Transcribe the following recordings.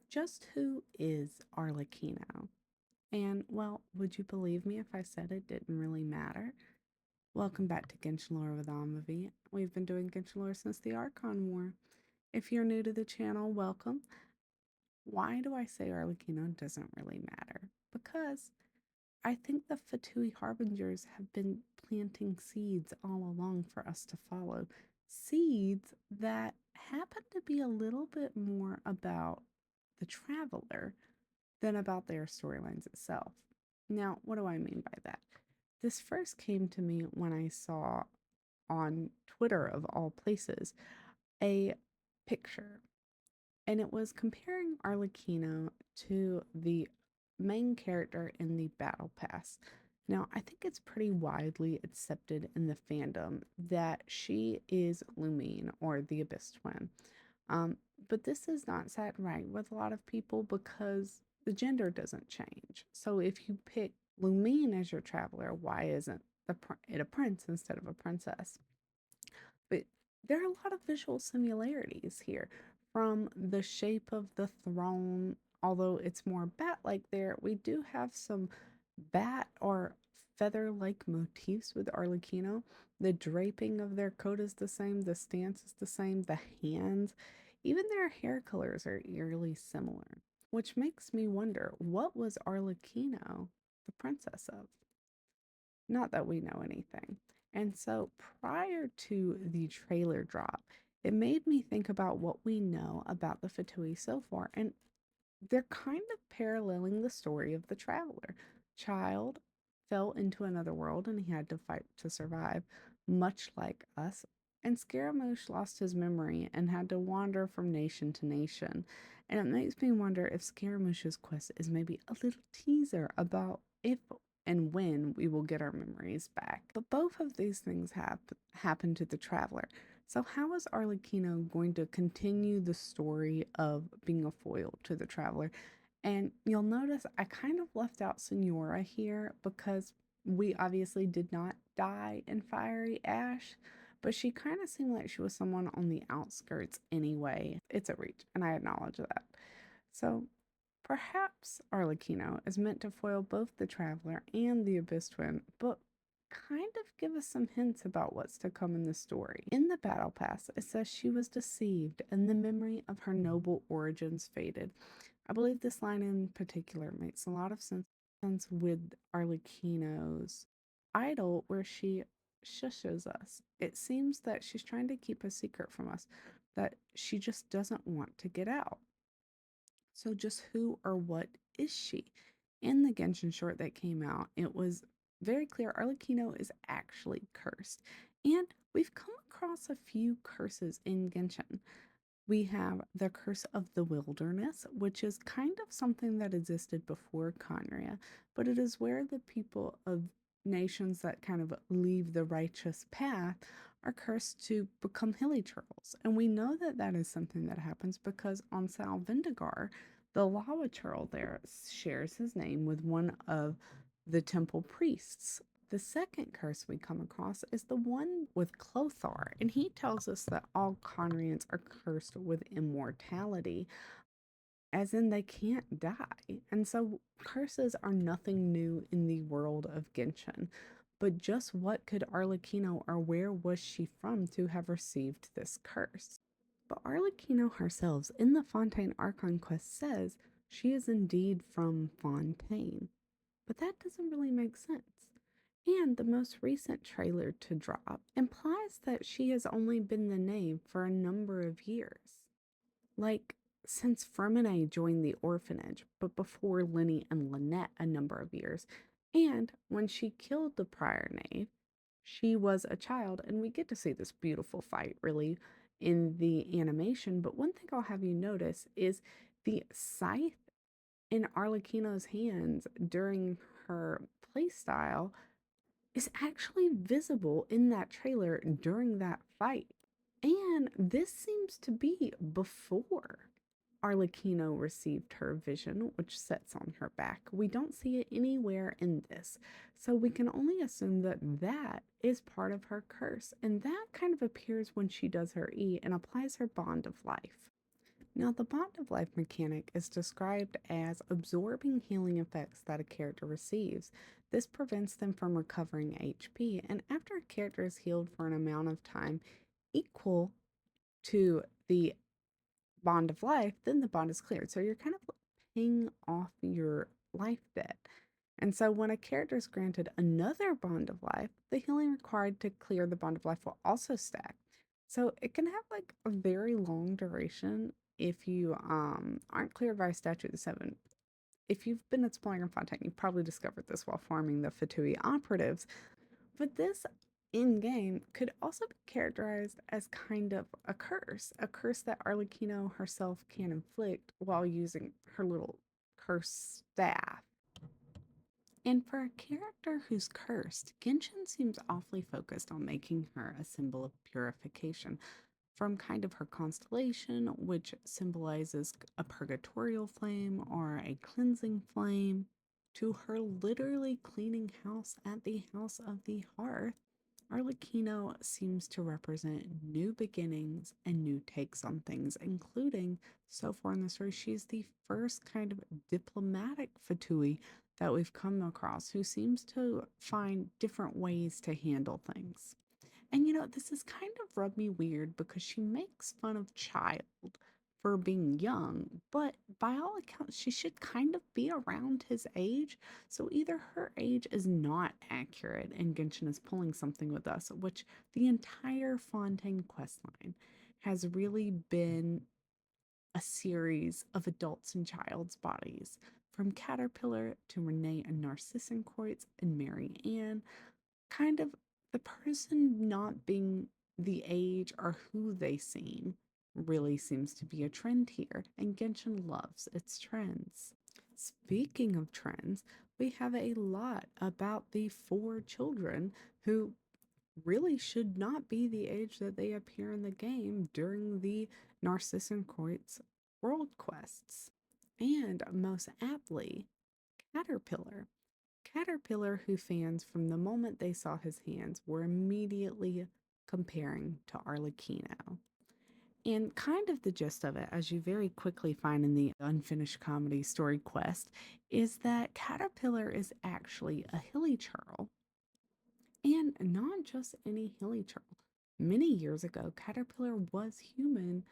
Just who is Arlecchino? And, well, would you believe me if I said it didn't really matter? Welcome back to Genshin Lore with Amavi. We've been doing Genshin Lore since the Archon War. If you're new to the channel, welcome. Why do I say Arlecchino doesn't really matter? Because I think the Fatui Harbingers have been planting seeds all along for us to follow. Seeds that happen to be a little bit more about the traveler than about their storylines itself. Now, what do I mean by that? This first came to me when I saw on Twitter, of all places, a picture, and it was comparing Arlecchino to the main character in the Battle Pass. Now, I think it's pretty widely accepted in the fandom that she is Lumine, or the Abyss Twin. Um, but this is not sat right with a lot of people because the gender doesn't change. So if you pick Lumine as your traveler, why isn't it a prince instead of a princess? But there are a lot of visual similarities here, from the shape of the throne, although it's more bat-like there, we do have some bat or feather-like motifs with Arlecchino. The draping of their coat is the same, the stance is the same, the hands, even their hair colors are eerily similar, which makes me wonder, what was Arlecchino the princess of? Not that we know anything. And so prior to the trailer drop, it made me think about what we know about the Fatui so far, and they're kind of paralleling the story of the traveler. Child fell into another world and he had to fight to survive, much like us. And Scaramouche lost his memory and had to wander from nation to nation. And it makes me wonder if Scaramouche's quest is maybe a little teaser about if and when we will get our memories back. But both of these things have happened to the traveler. So how is Arlecchino going to continue the story of being a foil to the traveler? And you'll notice I kind of left out Senora here because we obviously did not die in Fiery Ash, but she kind of seemed like she was someone on the outskirts anyway. It's a reach, and I acknowledge that. So perhaps Arlecchino is meant to foil both the Traveler and the Abyss Twin, but kind of give us some hints about what's to come in the story. In the Battle Pass, it says she was deceived and the memory of her noble origins faded. I believe this line in particular makes a lot of sense with Arlecchino's idol, where she shushes us. It seems that she's trying to keep a secret from us that she just doesn't want to get out. So, just who or what is she? In the Genshin short that came out, it was very clear Arlecchino is actually cursed. And we've come across a few curses in Genshin. We have the curse of the wilderness, which is kind of something that existed before Conria, but it is where the people of nations that kind of leave the righteous path are cursed to become hilly turtles. And we know that that is something that happens because on Salvindigar, the lava turtle there shares his name with one of the temple priests. The second curse we come across is the one with Clothar, and he tells us that all Conrians are cursed with immortality, as in they can't die. And so curses are nothing new in the world of Genshin. But just what could Arlecchino, or where was she from to have received this curse? But Arlecchino herself in the Fontaine Archon quest says she is indeed from Fontaine. But that doesn't really make sense. And the most recent trailer to drop implies that she has only been the Knave for a number of years. Like, since Fremine joined the orphanage, but before Lenny and Lynette a number of years. And when she killed the prior Knave, she was a child, and we get to see this beautiful fight really in the animation. But one thing I'll have you notice is the scythe in Arlecchino's hands during her playstyle is actually visible in that trailer during that fight. And this seems to be before Arlecchino received her vision, which sets on her back. We don't see it anywhere in this. So we can only assume that that is part of her curse. And that kind of appears when she does her E and applies her bond of life. Now, the Bond of Life mechanic is described as absorbing healing effects that a character receives. This prevents them from recovering HP, and after a character is healed for an amount of time equal to the bond of life, then the bond is cleared. So you're kind of paying off your life debt. And so when a character is granted another bond of life, the healing required to clear the bond of life will also stack. So it can have like a very long duration if you aren't cleared by a statute of the seven. If you've been exploring in Fontaine, you've probably discovered this while farming the Fouille operatives. But this in game could also be characterized as kind of a curse that Arlecchino herself can inflict while using her little curse staff. And for a character who's cursed, Genshin seems awfully focused on making her a symbol of purification, from kind of her constellation, which symbolizes a purgatorial flame or a cleansing flame, to her literally cleaning house at the House of the Hearth. Arlecchino seems to represent new beginnings and new takes on things, including, so far in the story, she's the first kind of diplomatic Fatui that we've come across who seems to find different ways to handle things. And this is kind of rubbed me weird because she makes fun of Child for being young, but by all accounts, she should kind of be around his age. So either her age is not accurate and Genshin is pulling something with us, which the entire Fontaine questline has really been a series of adults and child's bodies, from Caterpillar to Renee and Narzissenkreuz and Mary Ann, kind of the person not being the age or who they seem really seems to be a trend here, and Genshin loves its trends. Speaking of trends, we have a lot about the four children who really should not be the age that they appear in the game during the Narzissenkreuz world quests. And most aptly, Caterpillar. Caterpillar, who fans from the moment they saw his hands were immediately comparing to Arlecchino. And kind of the gist of it, as you very quickly find in the unfinished comedy story quest, is that Caterpillar is actually a hilly churl, and not just any hilly churl. Many years ago, Caterpillar was human,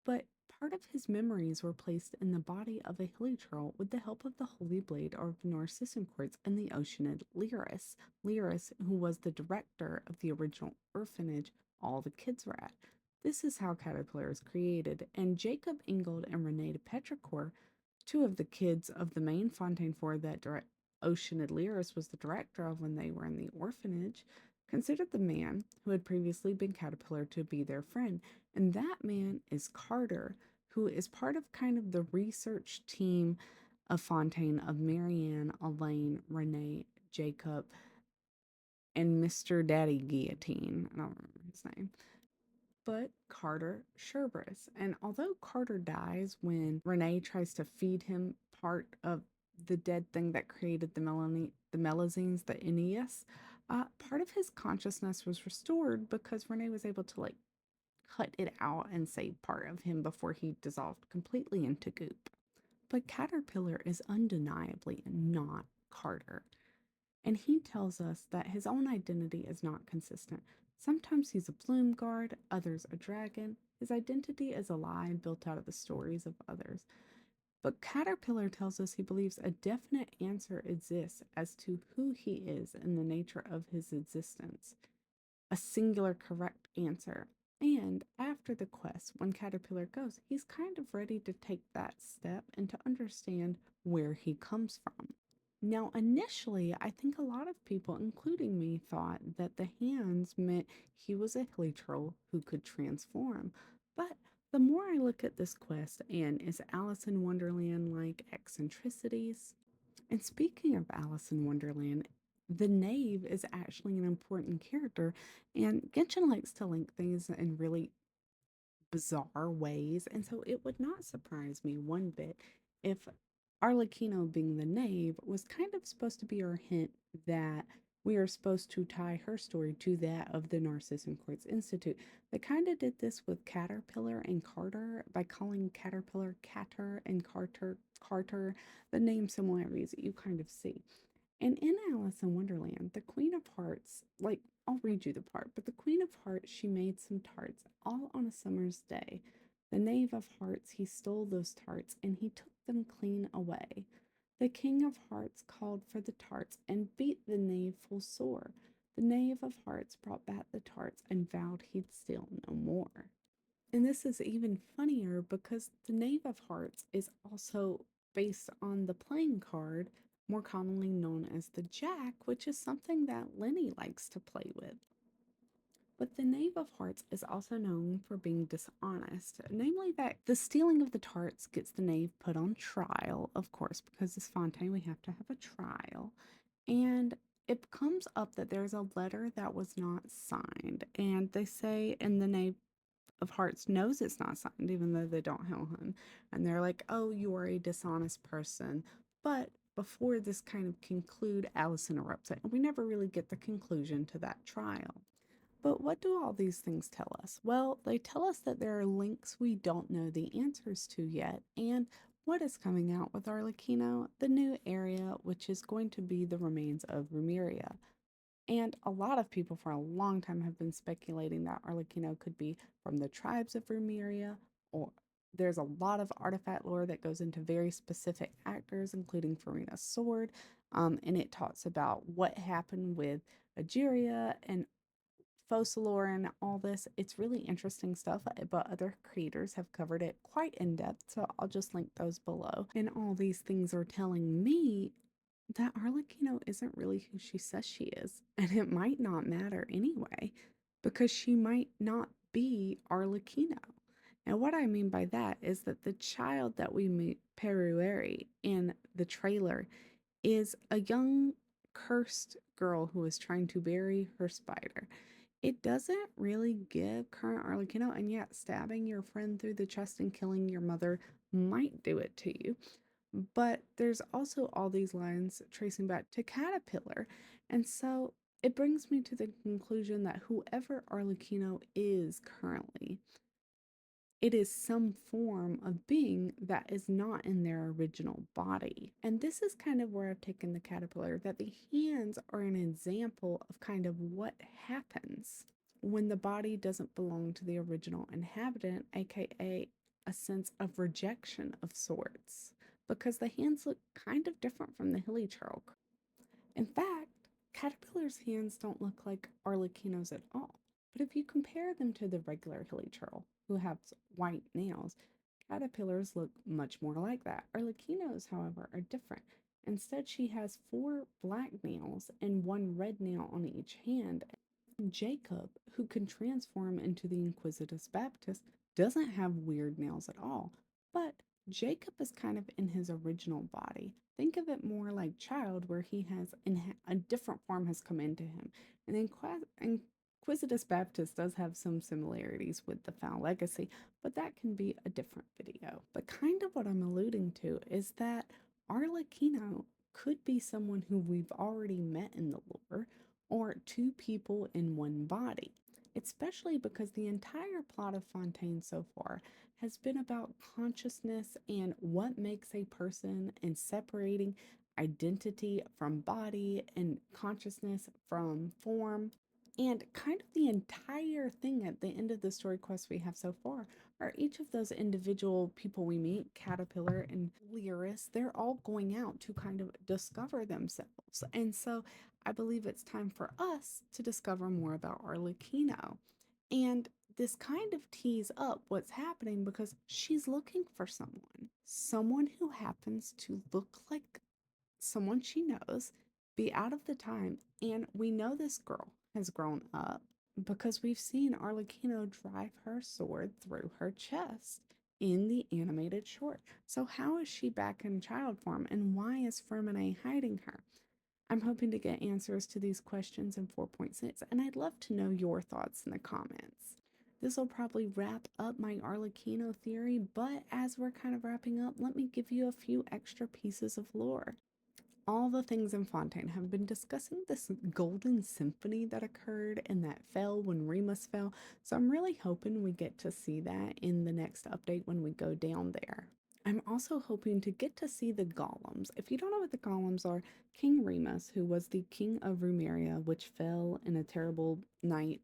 but part of his memories were placed in the body of a hilly churl with the help of the Holy Blade of Narzissenkreuz and the Oceanid Lyris. Lyris, who was the director of the original orphanage all the kids were at. This is how Caterpillar is created, and Jacob Ingold and Renee de Petrichor, two of the kids of the main Fontaine 4 that Oceanid Lyris was the director of when they were in the orphanage, considered the man who had previously been Caterpillar to be their friend. And that man is Carter, who is part of kind of the research team of Fontaine of Marianne, Elaine, Renee, Jacob, and Mr. Daddy Guillotine. I don't remember his name. But Carter Sherbrus. And although Carter dies when Renee tries to feed him part of the dead thing that created the Melazines, the Aeneas, part of his consciousness was restored because Renee was able to cut it out and save part of him before he dissolved completely into goop. But Caterpillar is undeniably not Carter. And he tells us that his own identity is not consistent. Sometimes he's a bloom guard, others a dragon. His identity is a lie built out of the stories of others. But Caterpillar tells us he believes a definite answer exists as to who he is and the nature of his existence. A singular correct answer. And after the quest, when Caterpillar goes, he's kind of ready to take that step and to understand where he comes from. Now, initially, I think a lot of people, including me, thought that the hands meant he was a hilly troll who could transform. But the more I look at this quest and is Alice in Wonderland like eccentricities, and speaking of Alice in Wonderland, the Knave is actually an important character, and Genshin likes to link things in really bizarre ways, and so it would not surprise me one bit if Arlecchino being the Knave was kind of supposed to be our hint that We are supposed to tie her story to that of the Narzissenkreuz Institute. They kind of did this with Caterpillar and Carter by calling Caterpillar Catter and Carter Carter, the name similarities that you kind of see. And in Alice in Wonderland, the Queen of Hearts, like, I'll read you the part, but the Queen of Hearts, she made some tarts all on a summer's day. The Knave of Hearts, he stole those tarts and he took them clean away. The King of Hearts called for the tarts and beat the knave full sore. The Knave of Hearts brought back the tarts and vowed he'd steal no more. And this is even funnier because the Knave of Hearts is also based on the playing card, more commonly known as the Jack, which is something that Lenny likes to play with. But the Knave of Hearts is also known for being dishonest, namely that the stealing of the tarts gets the knave put on trial, of course, because it's Fontaine, we have to have a trial. And it comes up that there's a letter that was not signed, and they say in the Knave of Hearts knows it's not signed, even though they don't know him. And they're like, oh, you are a dishonest person. But before this kind of conclude, Alice interrupts it, and we never really get the conclusion to that trial. But what do all these things tell us? Well, they tell us that there are links we don't know the answers to yet, and what is coming out with Arlecchino, the new area, which is going to be the remains of Remuria. And a lot of people for a long time have been speculating that Arlecchino could be from the tribes of Remuria, or there's a lot of artifact lore that goes into very specific actors, including Farina's sword. And it talks about what happened with Ageria and Focalor and all this. It's really interesting stuff, but other creators have covered it quite in depth, so I'll just link those below. And all these things are telling me that Arlecchino isn't really who she says she is, and it might not matter anyway, because she might not be Arlecchino. And what I mean by that is that the child that we meet, Perueri, in the trailer is a young cursed girl who is trying to bury her spider. It doesn't really give current Arlecchino, and yet stabbing your friend through the chest and killing your mother might do it to you. But there's also all these lines tracing back to Caterpillar. And so it brings me to the conclusion that whoever Arlecchino is currently, it is some form of being that is not in their original body. And this is kind of where I've taken the caterpillar, that the hands are an example of kind of what happens when the body doesn't belong to the original inhabitant, aka a sense of rejection of sorts, because the hands look kind of different from the hilichurl. In fact, caterpillars' hands don't look like Arlecchino's at all. But if you compare them to the regular hilichurl, who have white nails, caterpillars look much more like that. Arlecchino's, however, are different. Instead, she has 4 black nails and 1 red nail on each hand. Jacob, who can transform into the Inquisitus Baptist, doesn't have weird nails at all. But Jacob is kind of in his original body. Think of it more like Child, where he has a different form has come into him. And Inquisitus Baptist does have some similarities with the Foul Legacy, but that can be a different video. But kind of what I'm alluding to is that Arlecchino could be someone who we've already met in the lore, or 2 people in one body, especially because the entire plot of Fontaine so far has been about consciousness and what makes a person, and separating identity from body and consciousness from form. And kind of the entire thing at the end of the story quest we have so far are each of those individual people we meet, Caterpillar and Lyris, they're all going out to kind of discover themselves. And so I believe it's time for us to discover more about Arlecchino. And this kind of tees up what's happening because she's looking for someone who happens to look like someone she knows, be out of the time, and we know this girl has grown up because we've seen Arlecchino drive her sword through her chest in the animated short. So how is she back in child form, and why is Fermine hiding her? I'm hoping to get answers to these questions in 4.6, and I'd love to know your thoughts in the comments. This will probably wrap up my Arlecchino theory, but as we're kind of wrapping up, let me give you a few extra pieces of lore. all the things in Fontaine have been discussing this golden symphony that occurred and that fell when Remus fell. So I'm really hoping we get to see that in the next update when we go down there. I'm also hoping to get to see the golems. If you don't know what the golems are, King Remus, who was the king of Remuria, which fell in a terrible night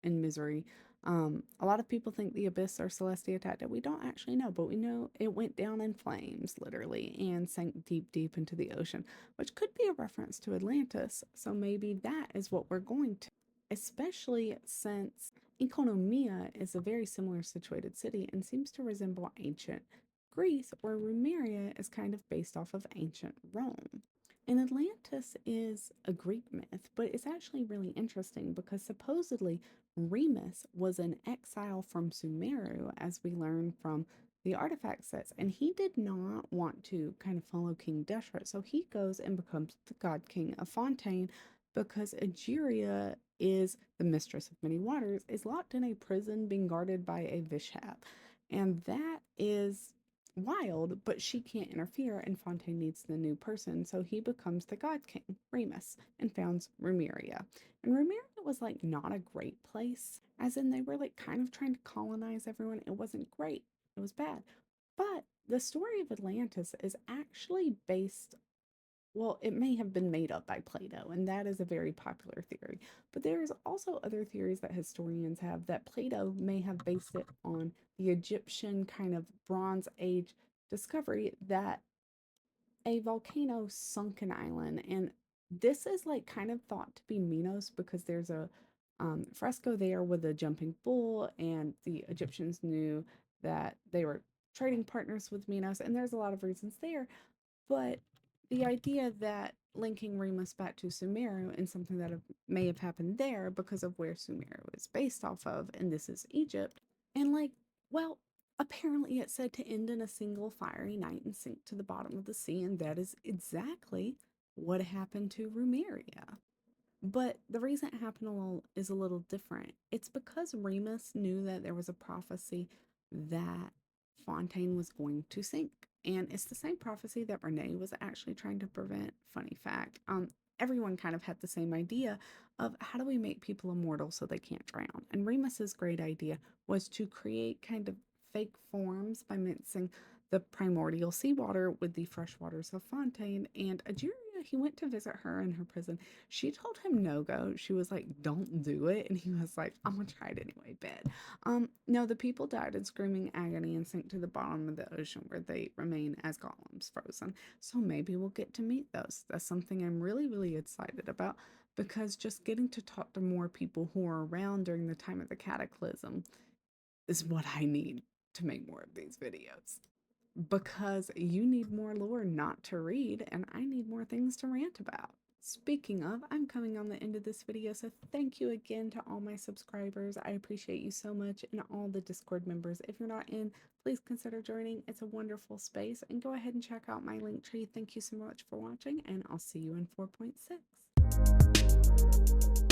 in misery. A lot of people think the abyss or Celestia attacked it. We don't actually know, but we know it went down in flames, literally, and sank deep, deep into the ocean, which could be a reference to Atlantis. So maybe that is what we're going to, especially since Economia is a very similar situated city and seems to resemble ancient Greece, where Remuria is kind of based off of ancient Rome. And Atlantis is a Greek myth, but it's actually really interesting because supposedly Remus was an exile from Sumeru, as we learn from the artifact sets, and he did not want to kind of follow King Deshret, so he goes and becomes the god king of Fontaine because Egeria is the mistress of many waters, is locked in a prison being guarded by a Vishap, and that is wild, but she can't interfere, and Fontaine needs the new person, so he becomes the God King, Remus, and founds Remuria. And Remuria was like not a great place, as in they were like kind of trying to colonize everyone. It wasn't great, it was bad. But the story of Atlantis is actually based, well, it may have been made up by Plato, and that is a very popular theory. But there's also other theories that historians have that Plato may have based it on the Egyptian kind of Bronze Age discovery that a volcano sunk an island. And this is like kind of thought to be Minos because there's a fresco there with a jumping bull, and the Egyptians knew that they were trading partners with Minos, and there's a lot of reasons there. But the idea that linking Remus back to Sumeru and something that may have happened there because of where Sumeru is based off of, and this is Egypt, and like, well, apparently it said to end in a single fiery night and sink to the bottom of the sea, and that is exactly what happened to Remuria. But the reason it happened is a little different. It's because Remus knew that there was a prophecy that Fontaine was going to sink. And it's the same prophecy that Renee was actually trying to prevent. Funny fact. Everyone kind of had the same idea of how do we make people immortal so they can't drown. And Remus's great idea was to create kind of fake forms by mixing the primordial seawater with the fresh waters of Fontaine. And Egeria, he went to visit her in her prison. She told him no go. She was like, don't do it. And he was like, I'm gonna try it anyway, bet. No, the people died in screaming agony and sank to the bottom of the ocean where they remain as golems frozen. So maybe we'll get to meet those. That's something I'm really, really excited about because just getting to talk to more people who are around during the time of the cataclysm is what I need to make more of these videos. Because you need more lore not to read, and I need more things to rant about. Speaking of, I'm coming on the end of this video, so thank you again to all my subscribers. I appreciate you so much, and all the Discord members. If you're not in, please consider joining. It's a wonderful space, and go ahead and check out my link tree. Thank you so much for watching, and I'll see you in 4.6.